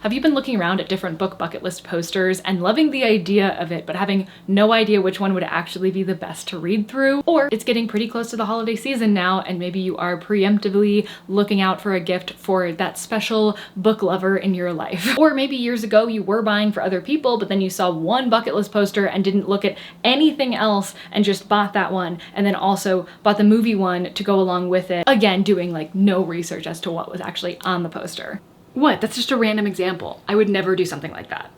Have you been looking around at different book bucket list posters and loving the idea of it, but having no idea which one would actually be the best to read through? Or it's getting pretty close to the holiday season now, and maybe you are preemptively looking out for a gift for that special book lover in your life. Or maybe years ago you were buying for other people, but then you saw one bucket list poster and didn't look at anything else and just bought that one, and then also bought the movie one to go along with it. Again, doing like no research as to what was actually on the poster. What? That's just a random example. I would never do something like that.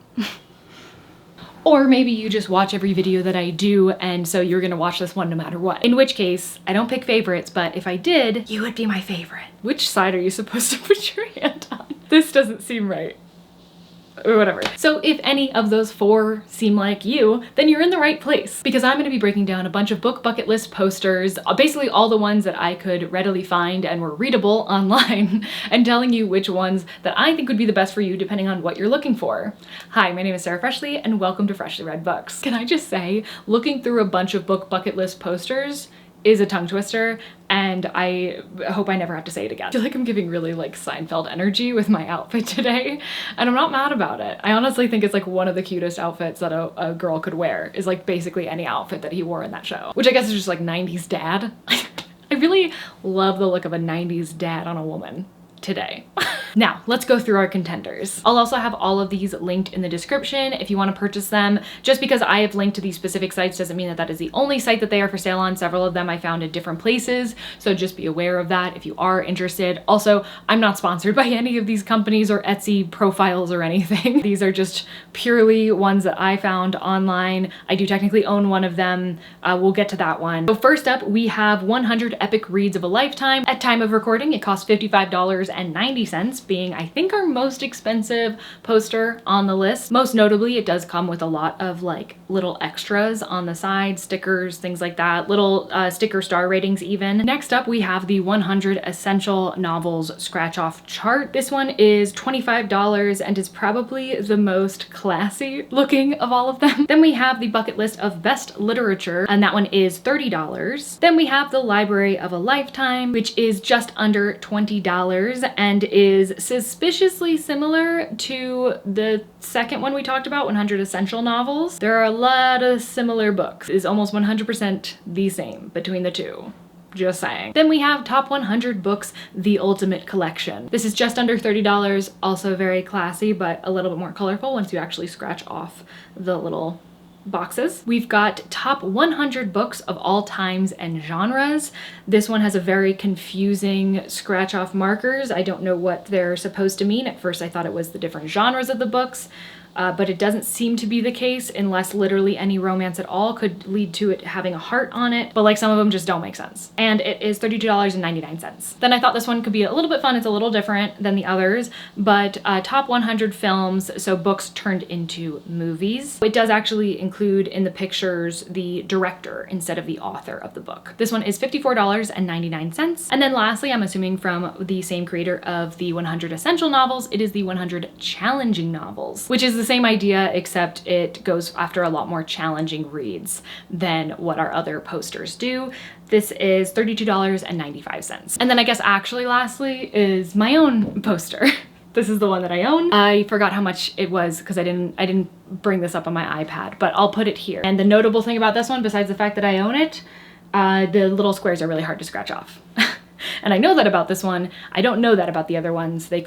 Or maybe you just watch every video that I do, and so you're gonna watch this one no matter what. In which case, I don't pick favorites, but if I did, you would be my favorite. Which side are you supposed to put your hand on? This doesn't seem right. Or whatever. So if any of those four seem like you, then you're in the right place, because I'm going to be breaking down a bunch of book bucket list posters, basically all the ones that I could readily find and were readable online, and telling you which ones that I think would be the best for you depending on what you're looking for. Hi, my name is Sarah Freshly, and welcome to Freshly Read Books. Can I just say, looking through a bunch of book bucket list posters is a tongue twister, and I hope I never have to say it again. I feel like I'm giving really like Seinfeld energy with my outfit today, and I'm not mad about it. I honestly think it's like one of the cutest outfits that a girl could wear, is like basically any outfit that he wore in that show, which I guess is just like 90s dad. I really love the look of a 90s dad on a woman today. Now, let's go through our contenders. I'll also have all of these linked in the description if you want to purchase them. Just because I have linked to these specific sites doesn't mean that that is the only site that they are for sale on. Several of them I found in different places, so just be aware of that if you are interested. Also, I'm not sponsored by any of these companies or Etsy profiles or anything. These are just purely ones that I found online. I do technically own one of them. We'll get to that one. So first up, we have 100 Epic Reads of a Lifetime. At time of recording, it costs $55.90, being I think our most expensive poster on the list. Most notably, it does come with a lot of like little extras on the side, stickers, things like that, little sticker star ratings even. Next up, we have the 100 Essential Novels scratch off chart. This one is $25 and is probably the most classy looking of all of them. Then we have the bucket list of best literature, and that one is $30. Then we have the Library of a Lifetime, which is just under $20 and is suspiciously similar to the second one we talked about, 100 Essential Novels. There are a lot of similar books. It is almost 100% the same between the two. Just saying. Then we have Top 100 Books, The Ultimate Collection. This is just under $30, also very classy, but a little bit more colorful once you actually scratch off the little boxes. We've got Top 100 Books of All Times and Genres. This one has a very confusing scratch off markers. I don't know what they're supposed to mean. At first I thought it was the different genres of the books, but it doesn't seem to be the case, unless literally any romance at all could lead to it having a heart on it, but like some of them just don't make sense. And it is $32.99. Then I thought this one could be a little bit fun. It's a little different than the others, but Top 100 Films, so books turned into movies. It does actually include in the pictures the director instead of the author of the book. This one is $54.99. And then lastly, I'm assuming from the same creator of the 100 Essential Novels, it is the 100 Challenging Novels, which is the same idea, except it goes after a lot more challenging reads than what our other posters do. This is $32.95. And then I guess actually lastly is my own poster. This is the one that I own. I forgot how much it was because I didn't bring this up on my iPad, but I'll put it here. And the notable thing about this one, besides the fact that I own it, the little squares are really hard to scratch off. And I know that about this one. I don't know that about the other ones. They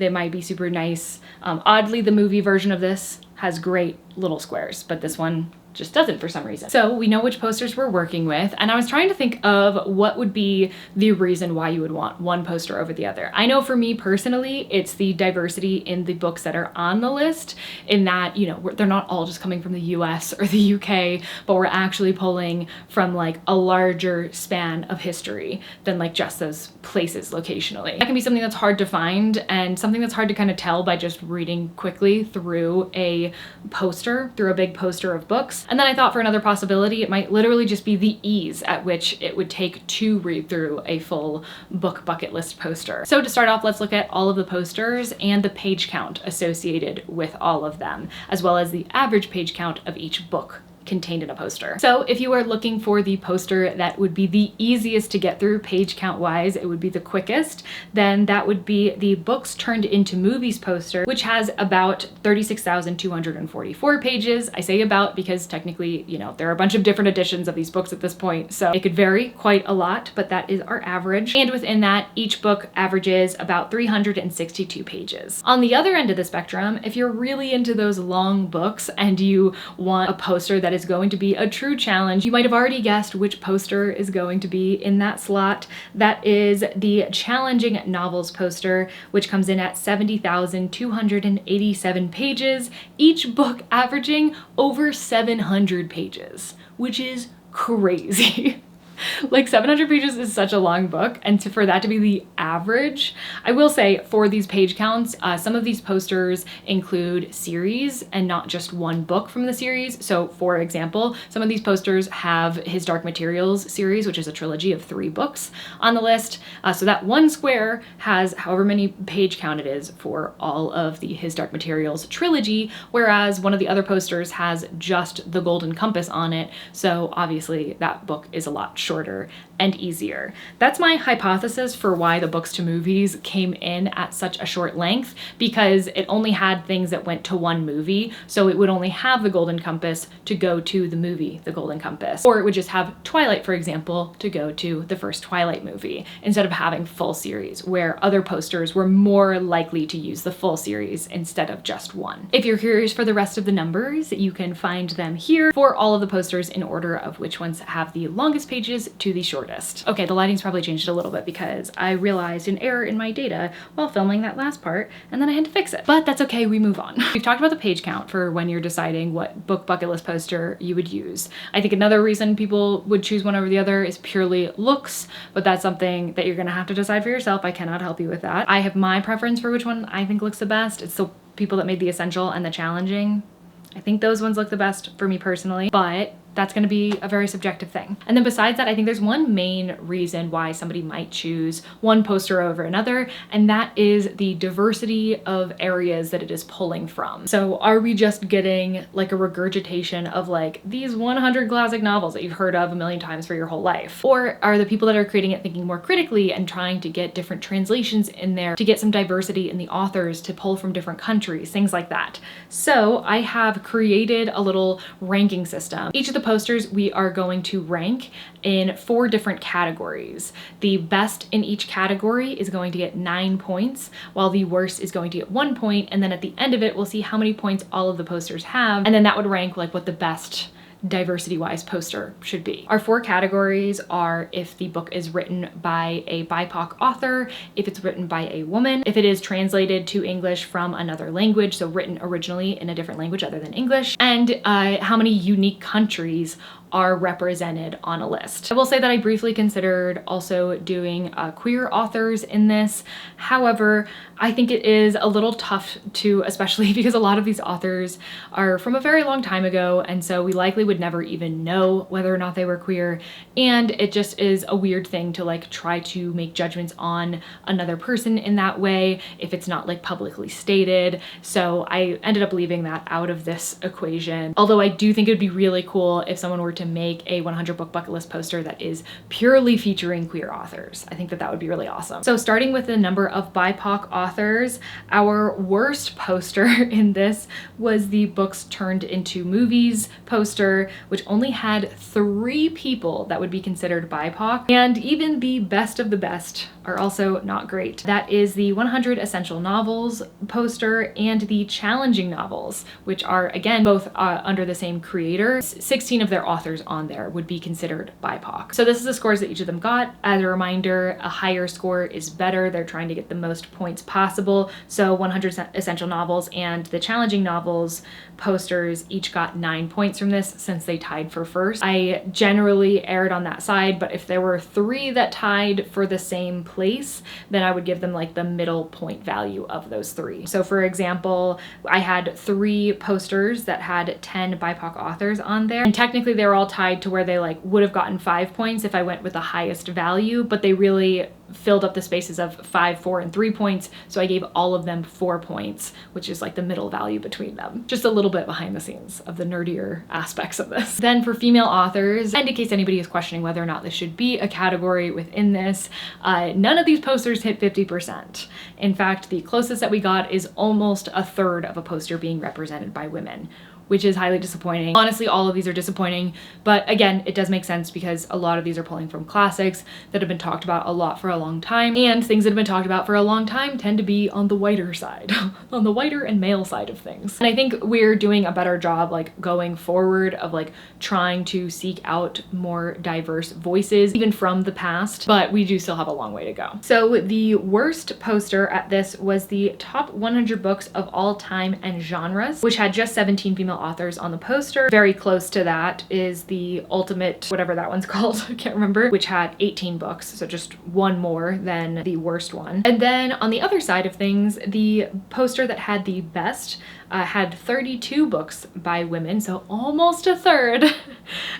might be super nice. Oddly, the movie version of this has great little squares, but this one just doesn't for some reason. So we know which posters we're working with, and I was trying to think of what would be the reason why you would want one poster over the other. I know for me personally, it's the diversity in the books that are on the list, in that, you know, they're not all just coming from the US or the UK, but we're actually pulling from like a larger span of history than like just those places locationally. That can be something that's hard to find, and something that's hard to kind of tell by just reading quickly through a poster, through a big poster of books. And then I thought for another possibility, it might literally just be the ease at which it would take to read through a full book bucket list poster. So to start off, let's look at all of the posters and the page count associated with all of them, as well as the average page count of each book contained in a poster. So if you are looking for the poster that would be the easiest to get through page count wise, it would be the quickest, then that would be the Books Turned into Movies poster, which has about 36,244 pages. I say about because technically, you know, there are a bunch of different editions of these books at this point, so it could vary quite a lot, but that is our average. And within that, each book averages about 362 pages. On the other end of the spectrum, if you're really into those long books and you want a poster that is going to be a true challenge, you might have already guessed which poster is going to be in that slot. That is the Challenging Novels poster, which comes in at 70,287 pages, each book averaging over 700 pages, which is crazy. Like 700 pages is such a long book, and for that to be the average, I will say for these page counts, some of these posters include series and not just one book from the series. So for example, some of these posters have his Dark Materials series, which is a trilogy of 3 books on the list. So that one square has however many page count it is for all of the His Dark Materials trilogy, whereas one of the other posters has just the Golden Compass on it. So obviously that book is a lot shorter and easier. That's my hypothesis for why the Books to Movies came in at such a short length, because it only had things that went to one movie, so it would only have the Golden Compass to go to the movie, The Golden Compass. Or it would just have Twilight, for example, to go to the first Twilight movie, instead of having full series, where other posters were more likely to use the full series instead of just one. If you're curious for the rest of the numbers, you can find them here for all of the posters in order of which ones have the longest pages to the shortest. Okay, the lighting's probably changed a little bit because I realized an error in my data while filming that last part, and then I had to fix it. But that's okay, we move on. We've talked about the page count for when you're deciding what book bucket list poster you would use. I think another reason people would choose one over the other is purely looks, but that's something that you're gonna have to decide for yourself. I cannot help you with that. I have my preference for which one I think looks the best. It's the people that made the Essential and the Challenging. I think those ones look the best for me personally, but that's going to be a very subjective thing. And then besides that, I think there's one main reason why somebody might choose one poster over another, and that is the diversity of areas that it is pulling from. So are we just getting like a regurgitation of like these 100 classic novels that you've heard of a million times for your whole life? Or are the people that are creating it thinking more critically and trying to get different translations in there to get some diversity in the authors, to pull from different countries, things like that? So I have created a little ranking system. Each of the posters we are going to rank in 4 different categories. The best in each category is going to get 9 points, while the worst is going to get 1 point, and then at the end of it we'll see how many points all of the posters have, and then that would rank like what the best diversity-wise poster should be. Our 4 categories are if the book is written by a BIPOC author, if it's written by a woman, if it is translated to English from another language, so written originally in a different language other than English, and how many unique countries are represented on a list. I will say that I briefly considered also doing queer authors in this. However, I think it is a little tough to, especially because a lot of these authors are from a very long time ago, and so we likely would never even know whether or not they were queer, and it just is a weird thing to like try to make judgments on another person in that way if it's not like publicly stated. So I ended up leaving that out of this equation. Although I do think it would be really cool if someone were to make a 100 book bucket list poster that is purely featuring queer authors. I think that that would be really awesome. So starting with the number of BIPOC authors, our worst poster in this was the Books Turned into Movies poster, which only had 3 people that would be considered BIPOC, and even the best of the best are also not great. That is the 100 Essential Novels poster and the Challenging Novels, which are again both under the same creator. 16 of their authors on there would be considered BIPOC. So this is the scores that each of them got. As a reminder, a higher score is better. They're trying to get the most points possible. So 100 Essential Novels and the Challenging Novels posters each got 9 points from this since they tied for first. I generally erred on that side, but if there were 3 that tied for the same place, then I would give them like the middle point value of those 3. So for example, I had 3 posters that had 10 BIPOC authors on there, and technically they were all tied to where they like would have gotten 5 points if I went with the highest value, but they really filled up the spaces of 5, 4, and 3 points. So I gave all of them 4 points, which is like the middle value between them. Just a little bit behind the scenes of the nerdier aspects of this. Then for female authors, and in case anybody is questioning whether or not this should be a category within this, none of these posters hit 50%. In fact, the closest that we got is almost a third of a poster being represented by women, which is highly disappointing. Honestly, all of these are disappointing, but again, it does make sense because a lot of these are pulling from classics that have been talked about a lot for a long time, and things that have been talked about for a long time tend to be on the whiter side, on the whiter and male side of things. And I think we're doing a better job like going forward of like trying to seek out more diverse voices, even from the past, but we do still have a long way to go. So the worst poster at this was the top 100 books of all time and genres, which had just 17 female authors on the poster. Very close to that is the Ultimate, whatever that one's called, I can't remember, which had 18 books, so just one more than the worst one. And then on the other side of things, the poster that had the best had 32 books by women, so almost a third,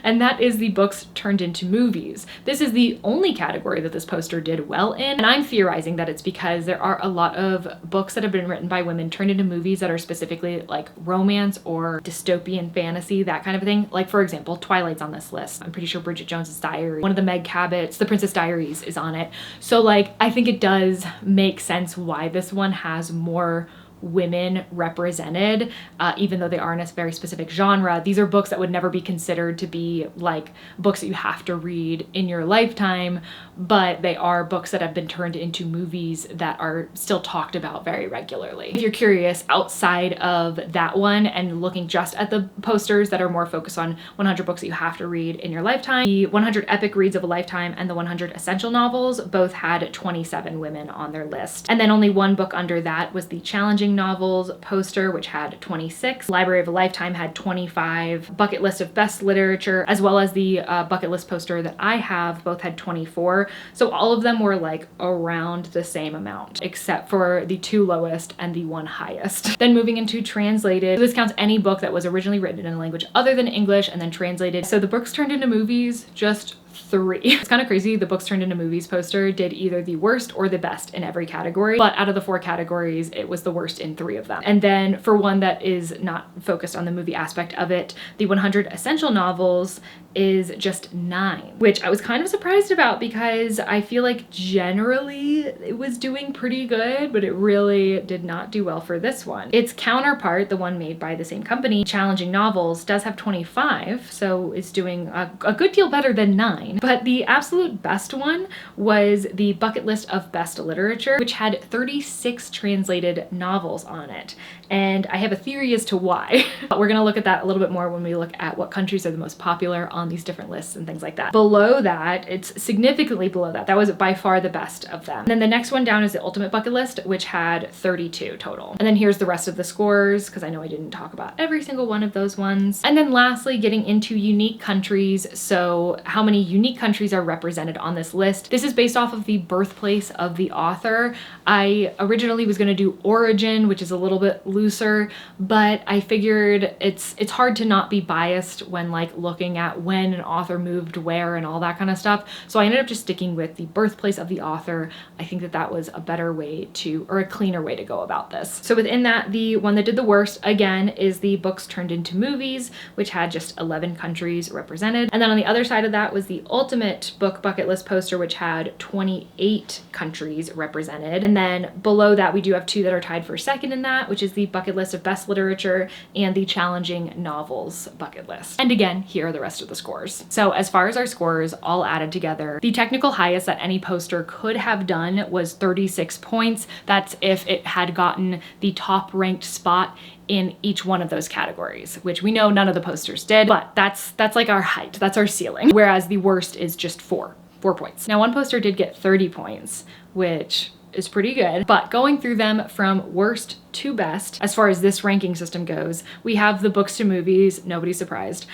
and that is the books turned into movies. This is the only category that this poster did well in, and I'm theorizing that it's because there are a lot of books that have been written by women turned into movies that are specifically like romance or dystopian fantasy, that kind of thing. Like for example, Twilight's on this list. I'm pretty sure Bridget Jones's Diary, one of the Meg Cabot's, The Princess Diaries is on it. So like, I think it does make sense why this one has more women represented, even though they are in a very specific genre. These are books that would never be considered to be like books that you have to read in your lifetime, but they are books that have been turned into movies that are still talked about very regularly. If you're curious, outside of that one and looking just at the posters that are more focused on 100 books that you have to read in your lifetime, the 100 epic reads of a lifetime and the 100 essential novels both had 27 women on their list. And then only one book under that was the challenging novels poster, which had 26. Library of a Lifetime had 25. Bucket List of Best Literature, as well as the bucket list poster that I have, both had 24. So all of them were like around the same amount, except for the 2 lowest and the 1 highest. Then moving into translated, so this counts any book that was originally written in a language other than English and then translated. So the books turned into movies, just 3. It's kind of crazy. The books turned into movies poster did either the worst or the best in every category, but out of the 4 categories, it was the worst in 3 of them. And then for one that is not focused on the movie aspect of it, the 100 essential novels is just 9, which I was kind of surprised about because I feel like generally it was doing pretty good, but it really did not do well for this one. Its counterpart, the one made by the same company, Challenging Novels, does have 25, so it's doing a good deal better than 9. But the absolute best one was the Bucket List of Best Literature, which had 36 translated novels on it. And I have a theory as to why. But we're gonna look at that a little bit more when we look at what countries are the most popular on these different lists and things like that. Below that, it's significantly below that. That was by far the best of them. And then the next one down is the Ultimate Bucket List, which had 32 total. And then here's the rest of the scores, because I know I didn't talk about every single one of those ones. And then lastly, getting into unique countries. So how many unique countries are represented on this list? This is based off of the birthplace of the author. I originally was gonna do origin, which is a little bit looser, but I figured it's hard to not be biased when like looking at when an author moved where and all that kind of stuff. So I ended up just sticking with the birthplace of the author. I think that that was a better way to, or a cleaner way to go about this. So within that, the one that did the worst, again, is the books turned into movies, which had just 11 countries represented. And then on the other side of that was the Ultimate Book Bucket List poster, which had 28 countries represented. And then below that, we do have 2 that are tied for second in that, which is the Bucket List of Best Literature and the Challenging Novels bucket list. And again, here are the rest of the scores. So as far as our scores all added together, the technical highest that any poster could have done was 36 points. That's if it had gotten the top ranked spot in each one of those categories, which we know none of the posters did, but that's like our height, that's our ceiling. Whereas the worst is just 4 points. Now one poster did get 30 points, which is pretty good, but going through them from worst to best, as far as this ranking system goes, we have the books to movies, nobody's surprised,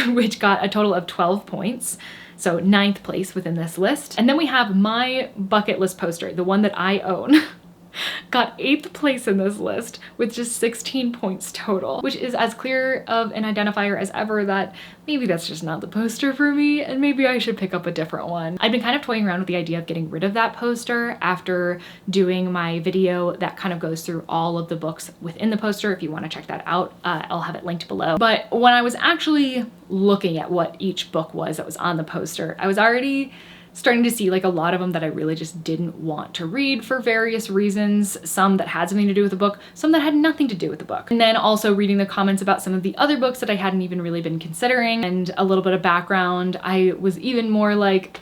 which got a total of 12 points. So 9th place within this list. And then we have my bucket list poster, the one that I own. got 8th place in this list with just 16 points total, which is as clear of an identifier as ever that maybe that's just not the poster for me and maybe I should pick up a different one. I've been kind of toying around with the idea of getting rid of that poster after doing my video that kind of goes through all of the books within the poster. If you want to check that out, I'll have it linked below. But when I was actually looking at what each book was that was on the poster, I was already starting to see like a lot of them that I really just didn't want to read for various reasons. Some that had something to do with the book, some that had nothing to do with the book. And then also reading the comments about some of the other books that I hadn't even really been considering, and a little bit of background. I was even more like,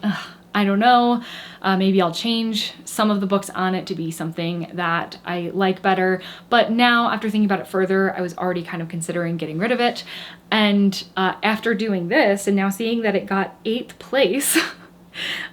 I don't know, maybe I'll change some of the books on it to be something that I like better. But now, after thinking about it further, I was already kind of considering getting rid of it. And after doing this and now seeing that it got 8th place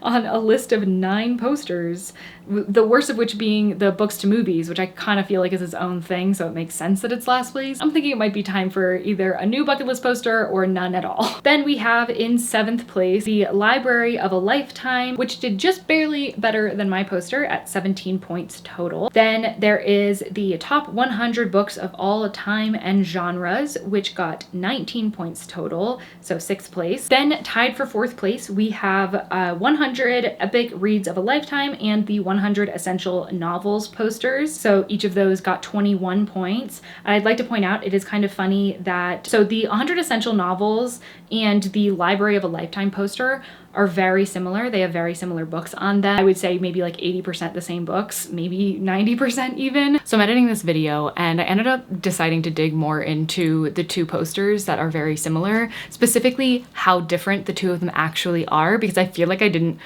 on a list of 9 posters, the worst of which being the books to movies, which I kind of feel like is its own thing, so it makes sense that it's last place. I'm thinking it might be time for either a new bucket list poster or none at all. Then we have in 7th place, The Library of a Lifetime, which did just barely better than my poster at 17 points total. Then there is the Top 100 Books of All Time and Genres, which got 19 points total, so 6th place. Then tied for 4th place, we have 100 Epic Reads of a Lifetime and the 100 Essential Novels posters. So each of those got 21 points. I'd like to point out, it is kind of funny that, so the 100 Essential Novels and the Library of a Lifetime poster are very similar. They have very similar books on them. I would say maybe like 80% the same books, maybe 90% even. So I'm editing this video and I ended up deciding to dig more into the 2 posters that are very similar, specifically how different the 2 of them actually are, because I feel like I didn't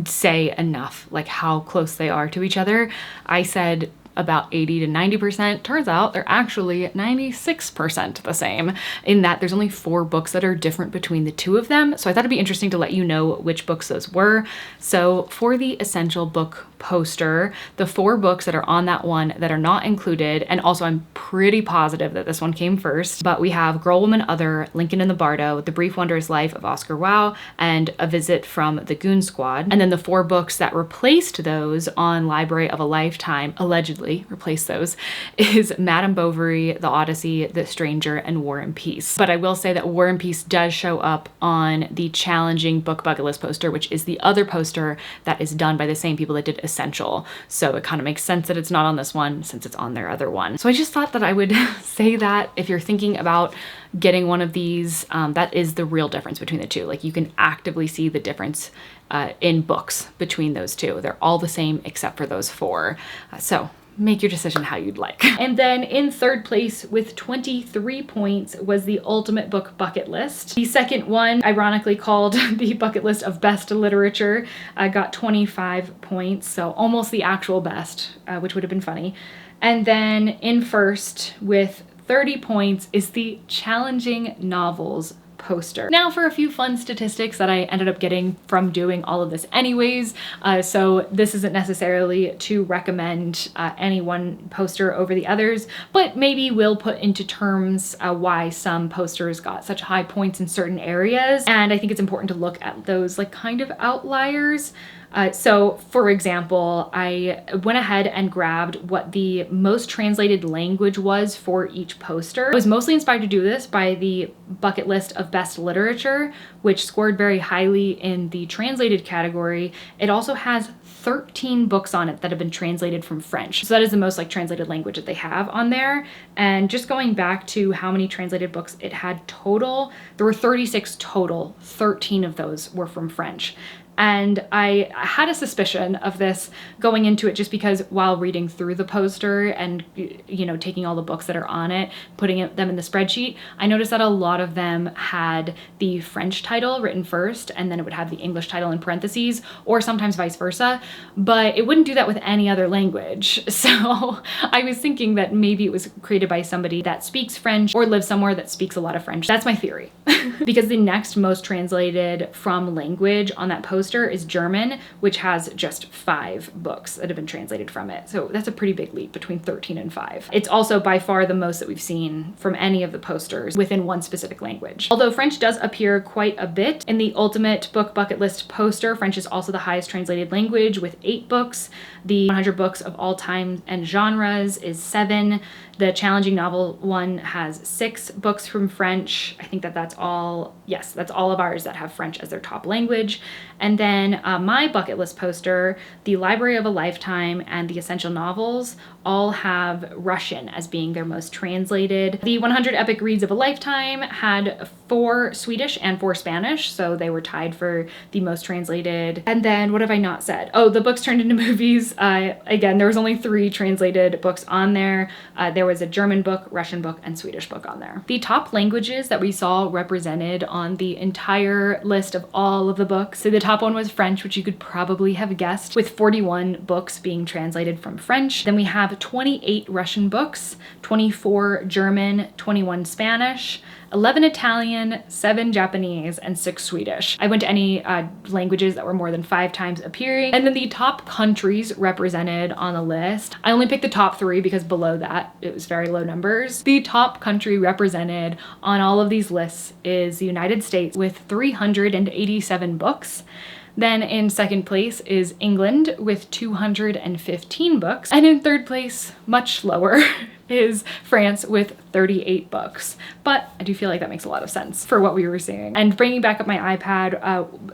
say enough like how close they are to each other. I said about 80 to 90%. Turns out they're actually 96% the same, in that there's only 4 books that are different between the 2 of them. So I thought it'd be interesting to let you know which books those were. So for the essential book poster, the 4 books that are on that one that are not included, and also I'm pretty positive that this one came first, but we have Girl, Woman, Other, Lincoln in the Bardo, The Brief Wondrous Life of Oscar Wilde, and A Visit from the Goon Squad. And then the 4 books that replaced those on Library of a Lifetime, allegedly replace those, is Madame Bovary, The Odyssey, The Stranger, and War and Peace. But I will say that War and Peace does show up on the challenging book bucket list poster, which is the other poster that is done by the same people that did Essential. So it kind of makes sense that it's not on this one since it's on their other one. So I just thought that I would say that if you're thinking about getting one of these, that is the real difference between the 2. Like, you can actively see the difference in books between those 2. They're all the same except for those 4. So make your decision how you'd like. And then in 3rd place with 23 points was The Ultimate Book Bucket List. The second one, ironically called the bucket list of best literature, got 25 points, so almost the actual best, which would have been funny. And then in 1st with 30 points is the Challenging Novels poster. Now for a few fun statistics that I ended up getting from doing all of this anyways. So this isn't necessarily to recommend any one poster over the others, but maybe we'll put into terms why some posters got such high points in certain areas. And I think it's important to look at those like kind of outliers. So for example, I went ahead and grabbed what the most translated language was for each poster. I was mostly inspired to do this by the bucket list of best literature, which scored very highly in the translated category. It also has 13 books on it that have been translated from French. So that is the most like translated language that they have on there. And just going back to how many translated books it had total, there were 36 total. 13 of those were from French. And I had a suspicion of this going into it just because while reading through the poster and, you know, taking all the books that are on it, putting them in the spreadsheet, I noticed that a lot of them had the French title written first and then it would have the English title in parentheses, or sometimes vice versa, but it wouldn't do that with any other language. So I was thinking that maybe it was created by somebody that speaks French or lives somewhere that speaks a lot of French. That's my theory. Because the next most translated from language on that poster poster is German, which has just 5 books that have been translated from it. So that's a pretty big leap between 13 and 5. It's also by far the most that we've seen from any of the posters within one specific language. Although French does appear quite a bit in the Ultimate Book Bucket List poster, French is also the highest translated language with 8 books. The 100 books of all time and genres is 7. The challenging novel one has 6 books from French. I think that's all, yes, that's all of ours that have French as their top language. And then my bucket list poster, The Library of a Lifetime and The Essential Novels all have Russian as being their most translated. The 100 Epic Reads of a Lifetime had 4 Swedish and 4 Spanish, so they were tied for the most translated. And then what have I not said? Oh, the books turned into movies. Again, there was only 3 translated books on there. There was a German book, Russian book, and Swedish book on there. The top languages that we saw represented on the entire list of all of the books. So the top one was French, which you could probably have guessed, with 41 books being translated from French. Then we have 28 Russian books, 24 German, 21 Spanish, 11 Italian, 7 Japanese, and 6 Swedish. I went to any languages that were more than 5 times appearing. And then the top countries represented on the list, I only picked the top 3 because below that it was very low numbers. The top country represented on all of these lists is the United States with 387 books. Then in second place is England with 215 books. And in third place, much lower, is France with 38 books. But I do feel like that makes a lot of sense for what we were seeing. And bringing back up my iPad,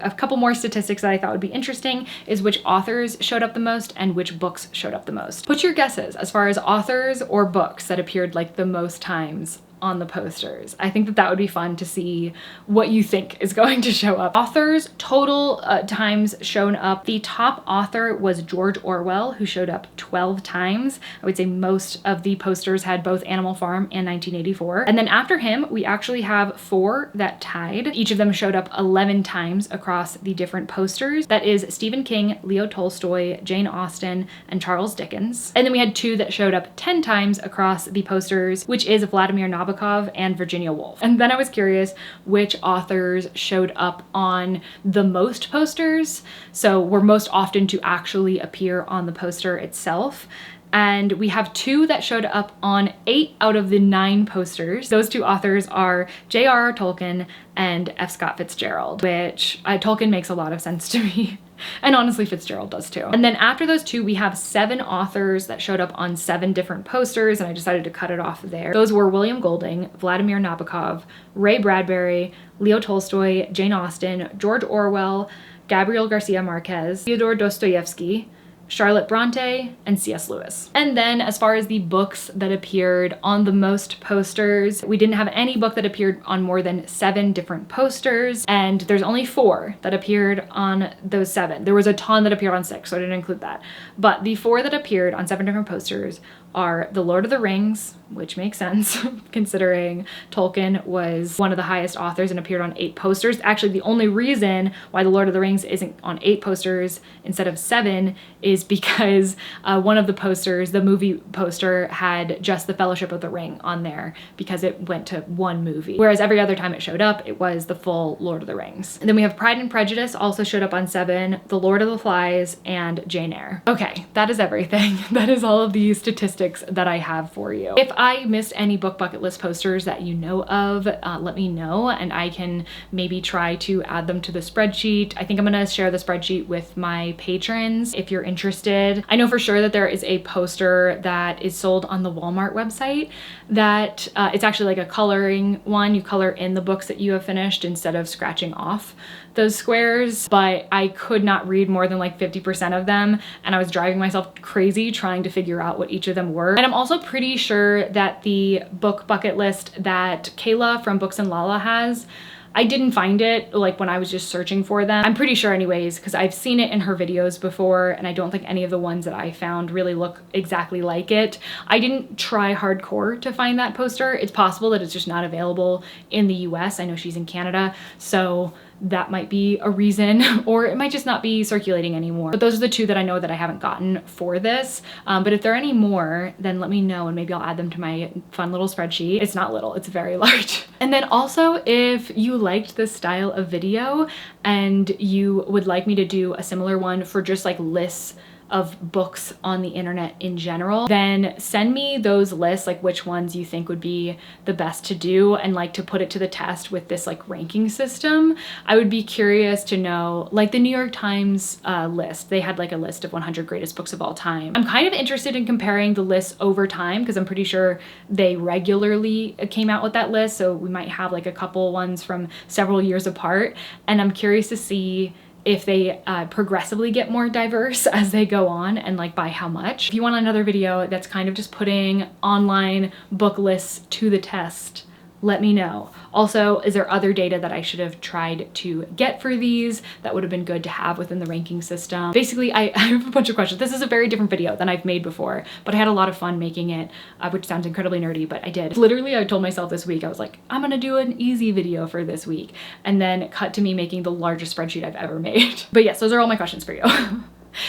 a couple more statistics that I thought would be interesting is which authors showed up the most and which books showed up the most. Put your guesses as far as authors or books that appeared like the most times on the posters. I think that would be fun to see what you think is going to show up. Authors total times shown up. The top author was George Orwell, who showed up 12 times. I would say most of the posters had both Animal Farm and 1984. And then after him, we actually have 4 that tied. Each of them showed up 11 times across the different posters. That is Stephen King, Leo Tolstoy, Jane Austen, and Charles Dickens. And then we had 2 that showed up 10 times across the posters, which is Vladimir Nabokov and Virginia Woolf. And then I was curious which authors showed up on the most posters, so were most often to actually appear on the poster itself. And we have 2 that showed up on 8 out of the 9 posters. Those 2 authors are J.R.R. Tolkien and F. Scott Fitzgerald, which Tolkien makes a lot of sense to me. And honestly, Fitzgerald does too. And then after those 2, we have 7 authors that showed up on 7 different posters, and I decided to cut it off there. Those were William Golding, Vladimir Nabokov, Ray Bradbury, Leo Tolstoy, Jane Austen, George Orwell, Gabriel Garcia Marquez, Fyodor Dostoevsky, Charlotte Bronte, and C.S. Lewis. And then as far as the books that appeared on the most posters, we didn't have any book that appeared on more than 7 different posters, and there's only 4 that appeared on those 7. There was a ton that appeared on 6, so I didn't include that. But the 4 that appeared on 7 different posters are The Lord of the Rings, which makes sense considering Tolkien was one of the highest authors and appeared on 8 posters. Actually, the only reason why The Lord of the Rings isn't on 8 posters instead of 7 is because one of the posters, the movie poster, had just The Fellowship of the Ring on there because it went to 1 movie. Whereas every other time it showed up, it was the full Lord of the Rings. And then we have Pride and Prejudice also showed up on 7, The Lord of the Flies, and Jane Eyre. Okay, that is everything. That is all of the statistics that I have for you. If I missed any book bucket list posters that you know of, let me know and I can maybe try to add them to the spreadsheet. I think I'm gonna share the spreadsheet with my patrons if you're interested. I know for sure that there is a poster that is sold on the Walmart website that it's actually like a coloring one. You color in the books that you have finished instead of scratching off those squares, but I could not read more than like 50% of them, and I was driving myself crazy trying to figure out what each of them were. And I'm also pretty sure that the book bucket list that Kayla from Books and Lala has, I didn't find it like when I was just searching for them. I'm pretty sure anyways, because I've seen it in her videos before, and I don't think any of the ones that I found really look exactly like it. I didn't try hardcore to find that poster. It's possible that it's just not available in the US. I know she's in Canada, so that might be a reason, or it might just not be circulating anymore. But those are the two that I know that I haven't gotten for this. But if there are any more, then let me know and maybe I'll add them to my fun little spreadsheet. It's not little, it's very large. And then also, if you liked this style of video and you would like me to do a similar one for just like lists of books on the internet in general, then send me those lists, like which ones you think would be the best to do and like to put it to the test with this like ranking system. I would be curious to know, like the New York Times list, they had like a list of 100 greatest books of all time. I'm kind of interested in comparing the lists over time because I'm pretty sure they regularly came out with that list. So we might have like a couple ones from several years apart. And I'm curious to see if they progressively get more diverse as they go on and like by how much. If you want another video that's kind of just putting online book lists to the test, let me know. Also, is there other data that I should have tried to get for these that would have been good to have within the ranking system? Basically, I have a bunch of questions. This is a very different video than I've made before, but I had a lot of fun making it, which sounds incredibly nerdy, but I did. Literally, I told myself this week, I was like, I'm gonna do an easy video for this week, and then cut to me making the largest spreadsheet I've ever made. But yes, those are all my questions for you.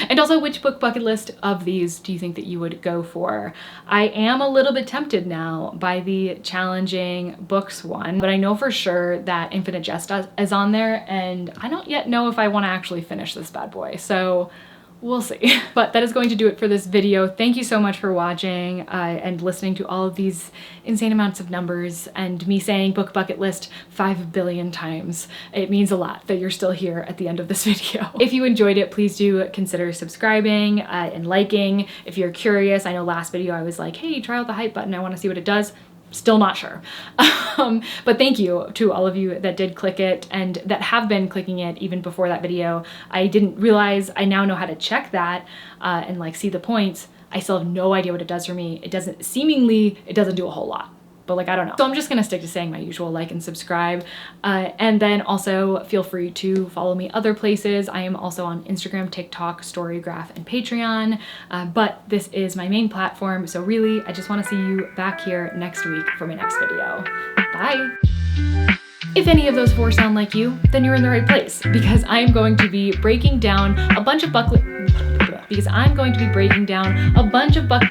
And also, which book bucket list of these do you think that you would go for? I am a little bit tempted now by the challenging books one, but I know for sure that Infinite Jest is on there, and I don't yet know if I want to actually finish this bad boy, so we'll see. But that is going to do it for this video. Thank you so much for watching and listening to all of these insane amounts of numbers and me saying book bucket list 5 billion times. It means a lot that you're still here at the end of this video. If you enjoyed it, please do consider subscribing and liking. If you're curious, I know last video I was like, hey, try out the hype button. I want to see what it does. Still not sure. But thank you to all of you that did click it and that have been clicking it even before that video. I didn't realize I now know how to check that and like see the points. I still have no idea what it does for me. It doesn't do a whole lot. But like, I don't know. So I'm just gonna stick to saying my usual like and subscribe. And then also feel free to follow me other places. I am also on Instagram, TikTok, Storygraph, and Patreon. But this is my main platform. So really, I just wanna see you back here next week for my next video. Bye. If any of those four sound like you, then you're in the right place because I'm going to be breaking down a bunch of because I'm going to be breaking down a bunch of book